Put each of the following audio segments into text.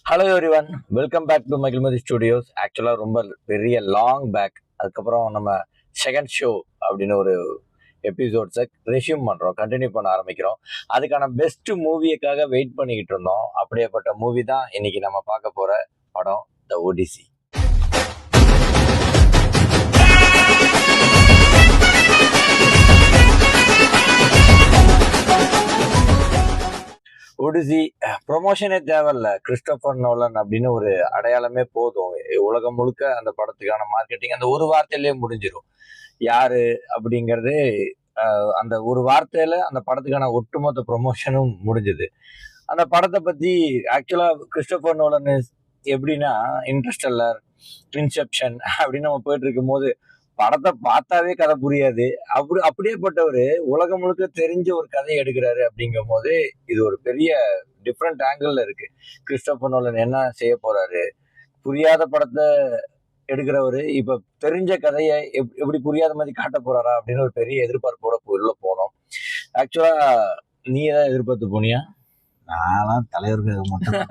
Hello everyone, welcome back to Magizhmathi studios. ஆக்சுவலாக ரொம்ப பெரிய லாங் பேக். அதுக்கப்புறம் நம்ம செகண்ட் ஷோ அப்படின்னு ஒரு எபிசோட்ஸை ரெஷ்யூம் பண்ணுறோம், கண்டினியூ பண்ண ஆரம்பிக்கிறோம். அதுக்கான பெஸ்ட் மூவியக்காக வெயிட் பண்ணிக்கிட்டு இருந்தோம். அப்படியேப்பட்ட மூவி தான் இன்னைக்கு நம்ம பார்க்க போகிற படம் த ஒடிசி. ஒடிசி ப்ரொமோஷனே தேவையில்ல. கிறிஸ்டோபர் நோலன் அப்படின்னு ஒரு அடையாளமே போதும். உலகம் முழுக்க அந்த படத்துக்கான மார்க்கெட்டிங் அந்த ஒரு வார்த்தையிலேயே முடிஞ்சிடும். யாரு அப்படிங்கிறது அந்த ஒரு வார்த்தையில அந்த படத்துக்கான ஒட்டுமொத்த ப்ரொமோஷனும் முடிஞ்சுது. அந்த படத்தை பத்தி ஆக்சுவலா கிறிஸ்டோபர் நோலன் எப்படின்னா இன்டர்ஸ்டெல்லர், இன்செப்ஷன் அப்படின்னு நம்ம போயிட்டு இருக்கும் போது படத்தை பார்த்தாவே கதை புரியாது. அப்படியேப்பட்டவர் உலகம் முழுக்க தெரிஞ்ச ஒரு கதையை எடுக்கிறாரு. அப்படிங்கும் போது இது ஒரு பெரிய டிஃப்ரெண்ட் ஆங்கிள் இருக்கு. கிறிஸ்டோபர் நோலன் என்ன செய்ய போறாரு, புரியாத படத்தை எடுக்கிறவரு இப்ப தெரிஞ்ச கதையை எப்படி புரியாத மாதிரி காட்ட போறாரா அப்படின்னு ஒரு பெரிய எதிர்பார்ப்போட உள்ள போனோம். ஆக்சுவலா நீ ஏதாவது எதிர்பார்த்து போனியா? நான்லாம் தலைவருக்கு மட்டும்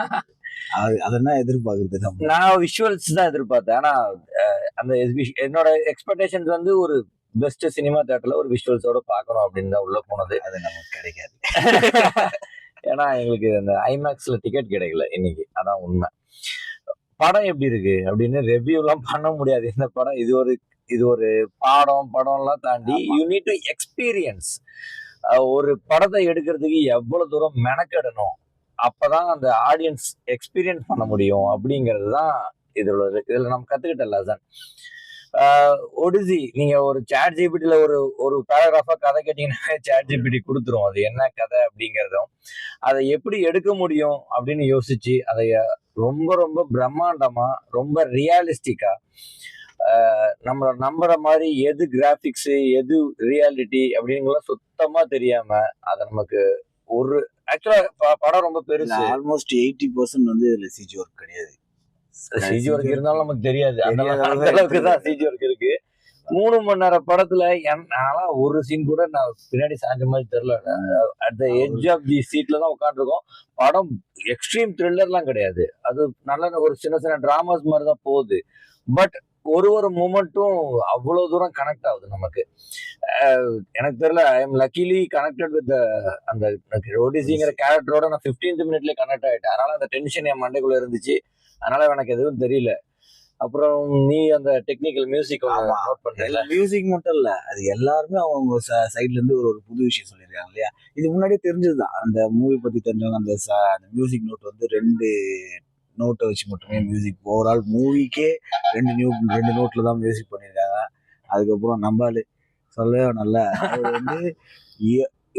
அதெல்லாம் எதிர்பார்க்கறது. நான் விஷுவல்ஸ் தான் எதிர்பார்த்தேன். ஆனா அந்த என்னோட எக்ஸ்பெக்டேஷன்ஸ் வந்து ஒரு பெஸ்ட் சினிமா தியேட்டர்ல ஒரு விஷுவல்ஸோட பார்க்கணும் அப்படின்னு தான் உள்ள போனது. அது நமக்கு கிடைக்காது. ஏன்னா எங்களுக்கு அந்த ஐமேக்ஸ்ல டிக்கெட் கிடைக்கல இன்னைக்கு, அதான் உண்மை. படம் எப்படி இருக்கு அப்படின்னு ரெவ்யூ எல்லாம் பண்ண முடியாது. இந்த படம் இது ஒரு படம்லாம் தாண்டி யூ நீட் டு எக்ஸ்பீரியன்ஸ். ஒரு படத்தை எடுக்கிறதுக்கு எவ்வளவு தூரம் மெனக்கெடணும், அப்பதான் அந்த ஆடியன்ஸ் எக்ஸ்பீரியன்ஸ் பண்ண முடியும் அப்படிங்கிறது தான் இதுல நம்ம கத்துக்கிட்ட லெசன். ஒடிசி நீங்க ஒரு சாட் ஜிபிடில ஒரு பேராகிராஃபா கதை கேட்டீங்கன்னா சாட் ஜிபிடி கொடுத்துரும் அது என்ன கதை அப்படிங்கிறதும், அதை எப்படி எடுக்க முடியும் அப்படின்னு யோசிச்சு அதை ரொம்ப ரொம்ப பிரம்மாண்டமா ரொம்ப ரியலிஸ்டிக்கா நம்ம நம்புற மாதிரி எது கிராபிக்ஸ் எது ரியாலிட்டி அப்படிங்கலாம் சுத்தமா தெரியாம அதை நமக்கு ஒரு ஆக்சுவலா படம் ரொம்ப பெருசு. ஆல்மோஸ்ட் 80% வந்து இதுல சிஜி ஒர்க் கிடையாது. சிஜி ஒர்க் இருந்தாலும் நமக்கு தெரியாது. அந்த அளவுக்கு தான் சிஜி ஒர்க் இருக்கு. 3 மணி நேரம் படத்துல என்னால ஒரு சீன் கூட நான் பின்னாடி சாஞ்ச மாதிரி தெரியல. At the edge of the சீட்ல தான் உட்காந்துருக்கோம். படம் எக்ஸ்ட்ரீம் த்ரில்லர்லாம் கிடையாது. அது நல்ல ஒரு சின்ன சின்ன டிராமாஸ் மாதிரி தான் போகுது. பட் ஒரு மூமெண்ட்டும் அவ்வளவு தூரம் கனெக்ட் ஆகுது நமக்கு. எனக்கு தெரியல, I am luckily connected with அந்த ஒடிசிங்கிற கேரக்டரோட நான் 15th மினிட்லயே கனெக்ட் ஆயிட்டேன். அதனால அந்த டென்ஷன் என் மண்டைக்குள்ள இருந்துச்சு. அதனால எனக்கு எதுவும் தெரியல. அப்புறம் நீ அந்த டெக்னிக்கல் மியூசிக் நோட் பண்றீங்க. மியூசிக் மட்டும் இல்ல, அது எல்லாருமே அவங்க சைட்ல இருந்து ஒரு புது விஷயம் சொல்லியிருக்காங்க இல்லையா. இது முன்னாடியே தெரிஞ்சதுதான். அந்த மூவி பத்தி தெரிஞ்சவங்க அந்த மியூசிக் நோட் வந்து 2 நோட்டை வச்சு மட்டுமே மியூசிக், ஓவரால் மூவிக்கே 2 நோட்ல தான் மியூசிக் பண்ணியிருக்காங்க. அதுக்கப்புறம் நம்பாலு சொல்லவே நல்ல வந்து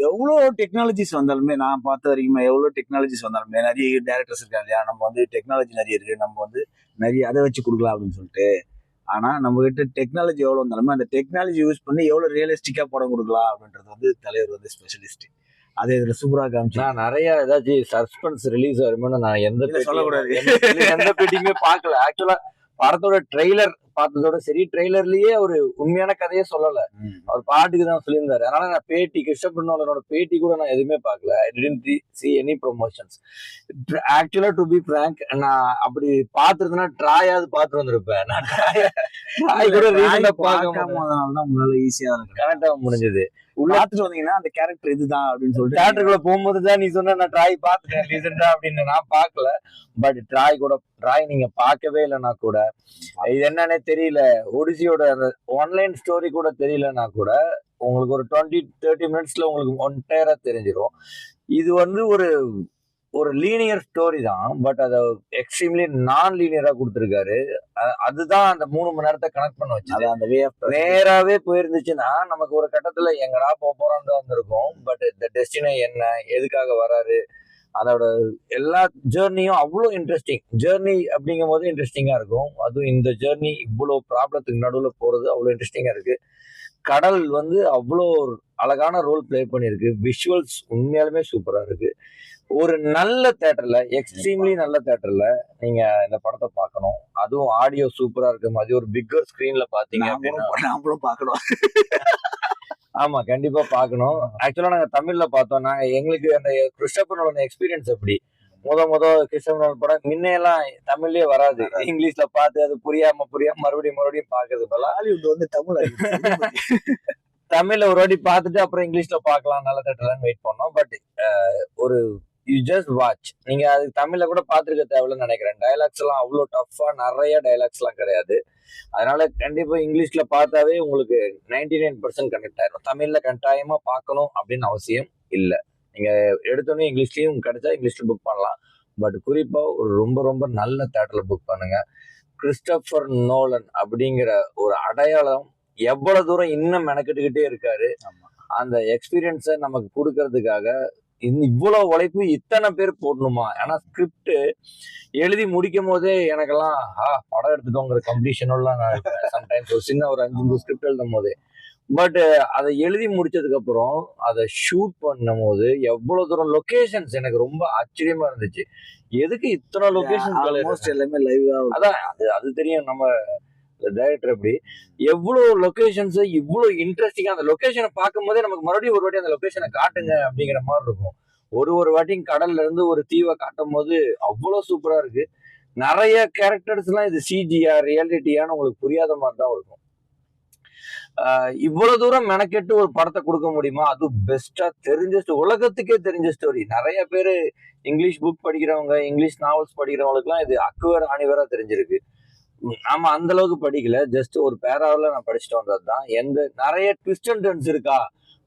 எவ்வளோ டெக்னாலஜிஸ் வந்தாலுமே, நான் பார்த்த வரைக்குமே எவ்வளோ டெக்னாலஜிஸ் வந்தாலுமே நிறைய டேரக்டர்ஸ் இருக்காங்க இல்லையா, நம்ம வந்து டெக்னாலஜி நிறைய இருக்கு, நம்ம வந்து நிறைய அதை வச்சு கொடுக்கலாம் அப்படின்னு சொல்லிட்டு. ஆனா நம்ம கிட்ட டெக்னாலஜி எவ்வளவு வந்தாலுமே அந்த டெக்னாலஜி யூஸ் பண்ணி எவ்வளவு ரியலிஸ்டிக்கா படம் கொடுக்கலாம் அப்படின்றது வந்து தலைவர் வந்து ஸ்பெஷலிஸ்ட். அதே இதுல சூப்பரா காமிச்சு. நான் நிறைய ஏதாச்சும் சஸ்பென்ஸ் ரிலீஸ் வரும்போது நான் எந்த சொல்லக்கூடாது, எந்த பேட்டியுமே பார்க்கல. ஆக்சுவலா படத்தோட ட்ரெய்லர் பார்த்ததோட சரி, ட்ரெய்லர்லயே ஒரு உண்மையான கதையே சொல்லல, அவர் பாட்டுக்கு தான் சொல்லியிருந்தாரு. அதனால நான் பேட்டி, கிறிஸ்டோபர் நோலனோட பேட்டி கூட நான் எதுவுமே பார்க்கல. I didn't see any promotions. ஆக்சுவலா டு பி பிராங்க், நான் அப்படி பார்த்துருந்தேன்னா ட்ராயாவது பார்த்து வந்திருப்பேன். நான் ட்ராய் கூட ரீசனா பார்க்காமதான் உங்களால ஈஸியா கனெக்ட் ஆக முடிஞ்சது. பார்த்துட்டு வந்தீங்கன்னா அந்த கேரக்டர் இதுதான் அப்படின்னு சொல்லிட்டு தியேட்டருக்குள்ள போகும்போது தான் நீ சொன்ன நான் ட்ராய் பார்த்துட்டேன் ரீசெண்டா அப்படின்னு. நான் பார்க்கல. பட் ட்ராய் நீங்க பார்க்கவே இல்லைன்னா கூட, இது என்னன்னே தெரியல, ஒடிசியோட அந்த ஆன்லைன் ஸ்டோரி கூட தெரியலன்னா கூட உங்களுக்கு ஒரு 20-30 மினிட்ஸ்ல உங்களுக்கு ஒன்டையரா தெரிஞ்சிடும். இது வந்து ஒரு லீனியர் ஸ்டோரி தான், பட் அதை எக்ஸ்ட்ரீம்லி நான் லீனியரா கொடுத்துருக்காரு. அதுதான் அந்த 3 மணி நேரத்தை கனெக்ட் பண்ண வச்சு. அந்த வே ஆஃப் நேராவே போயிருந்துச்சுன்னா நமக்கு ஒரு கட்டத்துல எங்கடா போறோம் தான் வந்திருக்கும். பட் இந்த டெஸ்டினி என்ன, எதுக்காக வராரு, அதோட எல்லா ஜேர்னியும் அவ்வளோ இன்ட்ரெஸ்டிங். ஜேர்னி அப்படிங்கும் போது இன்ட்ரெஸ்டிங்கா இருக்கும். அதுவும் இந்த ஜேர்னி இவ்வளவு ப்ராப்ளத்துக்கு நடுவில் போறது அவ்வளோ இன்ட்ரெஸ்டிங்கா இருக்கு. கடல் வந்து அவ்வளோ அழகான ரோல் பிளே பண்ணிருக்கு. விஷுவல்ஸ் உண்மையாலுமே சூப்பரா இருக்கு. ஒரு நல்ல தியேட்டர்ல, எக்ஸ்ட்ரீம்லி நல்ல தியேட்டர்ல நீங்க இந்த படத்தை பார்க்கணும். அதுவும் ஆடியோ சூப்பரா இருக்கு மாதிரி ஒரு பிக்கர் ஸ்கிரீன்ல பாத்தீங்க அப்படின்னா நாமளும் பார்க்கணும். ஆமா, கண்டிப்பா பார்க்கணும். ஆக்சுவலா நாங்க தமிழ்ல பார்த்தோம். எங்களுக்கு அந்த கிறிஸ்டோபர் நோலன் எக்ஸ்பீரியன்ஸ் எப்படி, முத கிறிஸ்டோபர் படம் முன்னையெல்லாம் தமிழ்லயே வராது, இங்கிலீஷ்ல பார்த்து அது புரியாம மறுபடியும் பாக்குறது போல ஹாலிவுட் வந்து தமிழ்ல ஒரு வாட்டி பார்த்துட்டு அப்புறம் இங்கிலீஷ்ல பார்க்கலாம் நல்ல தேட்டர்லன்னு வெயிட் பண்ணோம். பட் ஒரு யூ ஜஸ்ட் வாட்ச், நீங்க அது தமிழ்ல கூட பாத்துருக்க தேவையில்லைன்னு நினைக்கிறேன். டைலாக்ஸ் எல்லாம் அவ்வளவு டஃபா நிறைய டைலாக்ஸ் எல்லாம் கிடையாது. அதனால கண்டிப்பா இங்கிலீஷ்ல பார்த்தாவே உங்களுக்கு 99% கனெக்ட் ஆயிடும். தமிழ்ல கட்டாயமா பார்க்கணும் அப்படின்னு அவசியம் இல்லை. நீங்க எடுத்தோடனே இங்கிலீஷ்லயும் கிடைச்சா இங்கிலீஷ்ல புக் பண்ணலாம். பட் குறிப்பா ஒரு ரொம்ப ரொம்ப நல்ல தேட்டர்ல புக் பண்ணுங்க. கிறிஸ்டோபர் நோலன் அப்படிங்கிற ஒரு அடையாளம் எவ்வளவு தூரம் இன்னும் மெனக்கெட்டுக்கிட்டே இருக்காரு. அந்த எக்ஸ்பீரியன்ஸை நமக்கு கொடுக்கறதுக்காக இவ்வளவு உழைப்பு இத்தனை பேர் போடணுமா? ஏன்னா ஸ்கிரிப்ட் எழுதி முடிக்கும் போதே எனக்கெல்லாம் படம் எடுத்துட்டோங்கிற கம்ப்ளீஷனெல்லாம் நான் சம்டைம்ஸ் ஒரு சின்ன ஒரு 5 ஸ்கிரிப்ட் எழுதும் போதே. பட் அதை எழுதி முடிச்சதுக்கு அப்புறம் அதை ஷூட் பண்ணும் போது எவ்வளவு தூரம் லொகேஷன்ஸ் எனக்கு ரொம்ப ஆச்சரியமா இருந்துச்சு. எதுக்கு இத்தனை லொகேஷன் எல்லாமே லைவா? அதான் அது தெரியும் நம்ம டைரக்டர் எப்படி எவ்வளவு லொகேஷன்ஸ் இவ்வளவு இன்ட்ரெஸ்டிங்கா அந்த லொகேஷனை பார்க்கும் போதே நமக்கு மறுபடியும் ஒரு வாட்டி அந்த லொகேஷனை காட்டுங்க அப்படிங்கிற மாதிரி இருக்கும். ஒரு வாட்டியும் கடல்ல இருந்து ஒரு தீவை காட்டும் போது அவ்வளவு சூப்பரா இருக்கு. நிறைய கேரக்டர்ஸ் எல்லாம் இது சிஜியா ரியாலிட்டியான்னு உங்களுக்கு புரியாத மாதிரி தான் இருக்கும். இவ்வளவு தூரம் மெனக்கெட்டு ஒரு படத்தை கொடுக்க முடியுமா? அது பெஸ்டா தெரிஞ்ச உலகத்துக்கே தெரிஞ்ச ஸ்டோரி. நிறைய பேரு இங்கிலீஷ் புக் படிக்கிறவங்க, இங்கிலீஷ் நாவல்ஸ் படிக்கிறவங்களுக்கு எல்லாம் இது அக்குவேர் ஆணிவரா தெரிஞ்சிருக்கு. நாம அந்த அளவுக்கு படிக்கல, ஜஸ்ட் ஒரு பேராவில் நான் படிச்சுட்டு வந்ததுதான். நிறைய ட்விஸ்ட் அண்ட் டர்ன்ஸ் இருக்கா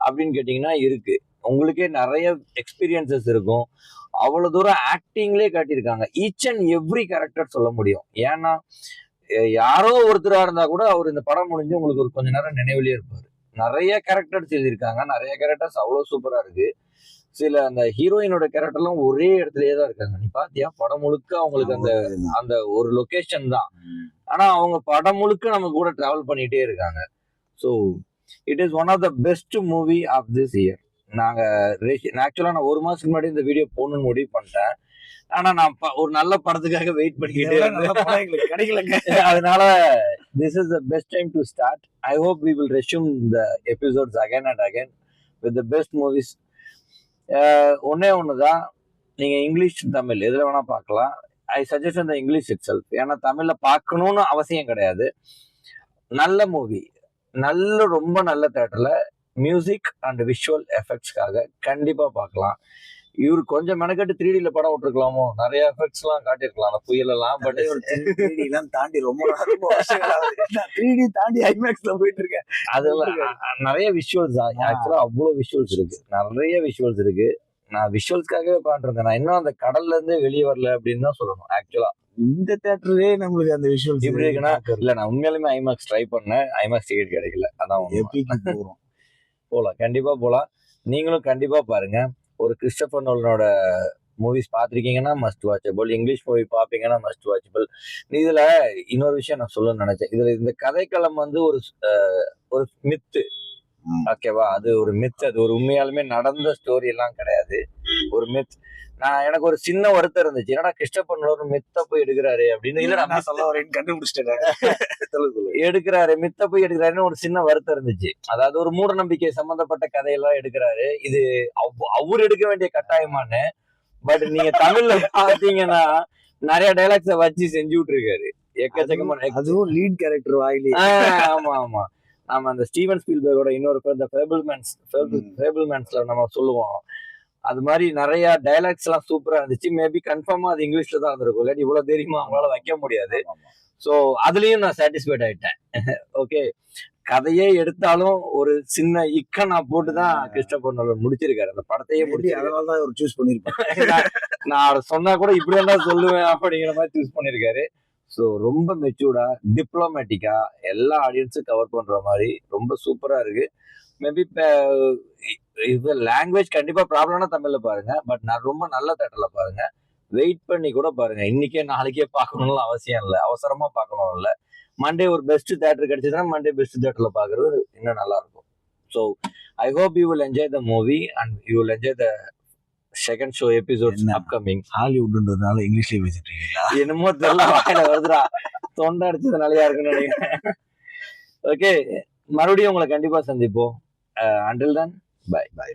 அப்படின்னு கேட்டீங்கன்னா இருக்கு. உங்களுக்கே நிறைய எக்ஸ்பீரியன்சஸ் இருக்கும். அவ்வளவு தூரம் ஆக்டிங்லேயே காட்டியிருக்காங்க. ஈச் அண்ட் எவ்ரி கேரக்டர் சொல்ல முடியும். ஏன்னா யாரோ ஒருத்தரா இருந்தா கூட அவர் இந்த படம் முடிஞ்சு உங்களுக்கு ஒரு கொஞ்ச நேரம் நினைவுலயே இருப்பாரு. நிறைய கேரக்டர்ஸ் எழுதியிருக்காங்க. நிறைய கேரக்டர்ஸ் அவ்வளவு சூப்பரா இருக்கு. சில அந்த ஹீரோயினோட கேரக்டர்லாம் ஒரே இடத்துலயே தான் இருக்காங்க. நீ பாத்தியா படம் முழுக்க அவங்களுக்கு அந்த ஒரு லொகேஷன் தான். ஆனா அவங்க படம் முழுக்க நம்ம கூட டிராவல் பண்ணிட்டே இருக்காங்க. So it is one of the best movie of this year. ஆக்சுவலா நான் 1 மாசத்துக்கு முன்னாடி இந்த வீடியோ போகணும்னு முடிவு பண்ணிட்டேன். ஆனா நான் ஒரு நல்ல படத்துக்காக வெயிட் பண்ணிக்கிட்டே கிடைக்கலங்க. அதனால this is the best time to start. I hope we will resume the episodes again and again with the best movies. ஒன்னே ஒண்ணுதான், நீங்க இங்கிலீஷ் தமிழ் எதுல வேணா பார்க்கலாம். ஐ சஜஸ்ட் இந்த இங்கிலீஷ் இட் செல்ஃப். ஏன்னா தமிழ்ல பார்க்கணும்னு அவசியம் கிடையாது. நல்ல மூவி, ரொம்ப நல்ல தேட்டர்ல மியூசிக் அண்ட் விஷுவல் எஃபெக்ட்ஸ்க்காக கண்டிப்பா பார்க்கலாம். இவரு கொஞ்சம் மெனக்கட்டு 3Dல படம் விட்டுருக்கலாமோ, நிறைய எஃபெக்ட்ஸ் எல்லாம் காட்டிருக்கலாம் அந்த புயல் எல்லாம். பட் 3D எல்லாம் தாண்டி ரொம்ப 3D தாண்டி ஐமேக்ஸ்ல போயிட்டு இருக்கேன். அதெல்லாம் நிறைய விஷுவல்ஸ், ஆக்சுவலா அவ்வளவு விஷுவல்ஸ் இருக்கு, நிறைய விஷுவல்ஸ் இருக்கு. நான் விஷுவல்ஸ்க்காகவே பாத்துருந்தேன். நான் இன்னும் அந்த கடல்ல இருந்து வெளியே வரல அப்படின்னு தான் சொல்லணும். ஆக்சுவலா இந்த தேட்டர்லயே நம்மளுக்கு அந்த விஷுவல்ஸ் இப்படி இருக்குன்னா இல்ல, நான் உண்மையாலுமே ஐமேக்ஸ் ட்ரை பண்ணேன். ஐமேக்ஸ் டிக்கெட் கிடைக்கல. அதான் போலாம், கண்டிப்பா போலாம். நீங்களும் கண்டிப்பா பாருங்க. ஒரு கிறிஸ்டோபர் நோலனோட மூவிஸ் பார்த்துருக்கீங்கன்னா மஸ்ட் வாட்சபிள். இங்கிலீஷ் மூவி பார்ப்பீங்கன்னா மஸ்ட் வாட்சபிள். இதுல இன்னொரு விஷயம் நான் சொல்லணும்னு நினைச்சேன். இதுல இந்த கதைக்களம் வந்து ஒரு மித்து, ஓகேவா? அது ஒரு மித். அது ஒரு உண்மையாலுமே நடந்த ஸ்டோரி எல்லாம் கிடையாது, ஒரு மித். எனக்கு ஒரு சின்ன வருத்தம் இருந்துச்சு, என்னடா கிறிஸ்டோபர் நோலன் மித்த போய் எடுக்கிறாரு அப்படின்னு. இல்ல நான் சொல்ல வரேன்னு கண்டுபிடிச்சிட்டேன். எடுக்கிறாரு, மித்த போய் எடுக்கிறாருன்னு ஒரு சின்ன வருத்தம் இருந்துச்சு. அதாவது ஒரு மூட நம்பிக்கை சம்பந்தப்பட்ட கதையெல்லாம் எடுக்கிறாரு. இது அவர் எடுக்க வேண்டிய கட்டாயமானு. பட் நீங்க தமிழ்ல பாத்தீங்கன்னா நிறைய டைலாக்ஸ வச்சு செஞ்சு விட்டுருக்காரு. எக்கச்சக்கமான, அதுவும் லீட் கேரக்டர் வாயிலே. ஆமா. நாம அந்த ஸ்டீவன் ஸ்பீல்பர்கோட இன்னொரு பேர் இந்த ஃபேபிள்மேன்ஸ்ல நம்ம சொல்லுவோம். அது மாதிரி நிறைய டைலாக்ஸ் எல்லாம் சூப்பரா இருந்துச்சு. மேபி கன்ஃபார்மா அது இங்கிலீஷ்ல தான் இருந்திருக்கும், இல்லாட்டி இவ்வளவு தெரியுமா அவங்களால வைக்க முடியாது. சோ அதுலயும் நான் சாட்டிஸ்ஃபைட் ஆயிட்டேன். ஓகே, கதையே எடுத்தாலும் ஒரு சின்ன நான் போட்டுதான் கிறிஸ்டோபர் நோலன் முடிச்சிருக்காரு அந்த படத்தையே. அதனாலதான் அவர் சூஸ் பண்ணிருப்பாரு. நான் சொன்னா கூட இப்படி தான் சொல்லுவேன் அப்படிங்கிற மாதிரி சூஸ் பண்ணிருக்காரு. ஸோ ரொம்ப மெச்சூர்டா, டிப்ளமேட்டிக்கா எல்லா ஆடியன்ஸும் கவர் பண்ற மாதிரி ரொம்ப சூப்பரா இருக்கு. மேபி இது லாங்குவேஜ் கண்டிப்பா ப்ராப்ளம்னா தமிழ்ல பாருங்க. பட் நான் ரொம்ப நல்ல தேட்டர்ல பாருங்க. வெயிட் பண்ணி கூட பாருங்க. இன்னைக்கே நாளைக்கே பார்க்கணும்னு அவசியம் இல்லை, அவசரமா பார்க்கணும் இல்லை. மண்டே ஒரு பெஸ்ட் தேட்டர் கிடைச்சதுன்னா மண்டே பெஸ்ட் தேட்டர்ல பாக்குறது இன்னும் நல்லா இருக்கும். So I hope you will enjoy the movie and you will enjoy the second show episode upcoming. ஹாலிவுட்ன்றதுனால இங்கிலீஷ்லயே பேசிட்டு இருக்கீங்களா? என்னமோ தெரியல, வாயில வருதுடா, தொண்டை அடிச்சதுனாலயா இருக்குன்னு நினைக்கிறேன். ஓகே, மறுபடியும் உங்களை கண்டிப்பா சந்திப்போம். Until then, bye.